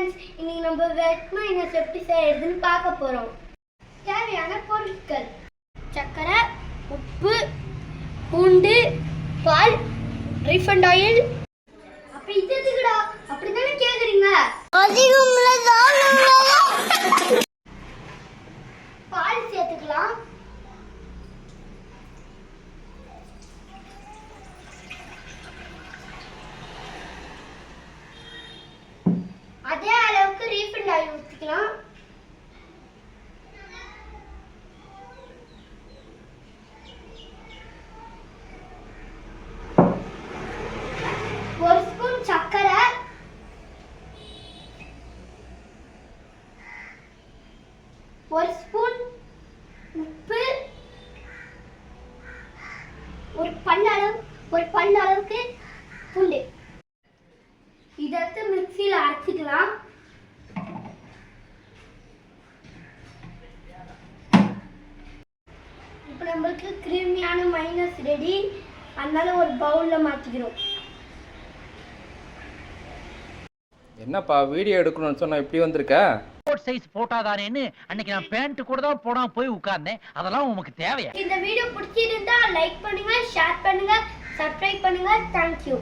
Friends, இன்னைக்கு நம்ம வெட் minus எப்படி செய்யறதுன்னு பார்க்க போறோம். தேவையான பொருட்கள்: சர்க்கரை, உப்பு, பூண்டு, பால், ரீஃபைண்ட் ஆயில். அப்ப இது எதுக்குடா அப்படிதானே கேக்குறீங்க? பால் சேர்த்துக்கலாம். அதே அளவுக்கு ரீஃபைண்ட் ஆயில் ஊற்றிக்கலாம். ஒரு ஸ்பூன் சர்க்கரை, ஒரு ஸ்பூன் உப்பு, ஒரு பல்ல அளவுக்கு பூண்டு. இதை மிக்சியில் அரைச்சிக்கலாம். இப்போ நம்மளுக்கு கிரீமியான மைனஸ் ரெடி. அதனால ஒரு பவுல்ல மாத்திக்கிறோம். என்னப்பா வீடியோ எடுக்கணும்னு சொன்னா இப்படி வந்திருக்க? ஸ்போர்ட் சைஸ் போட்டாதானேன்னு அன்னைக்கு நான் பேண்ட் கூட தான் போடாம போய் உட்கார்ந்தேன். அதெல்லாம் உங்களுக்கு தேவையா? இந்த வீடியோ பிடிச்சிருந்தா லைக் பண்ணுங்க, ஷேர் பண்ணுங்க, சப்ஸ்கிரைப் பண்ணுங்க. தேங்க்யூ.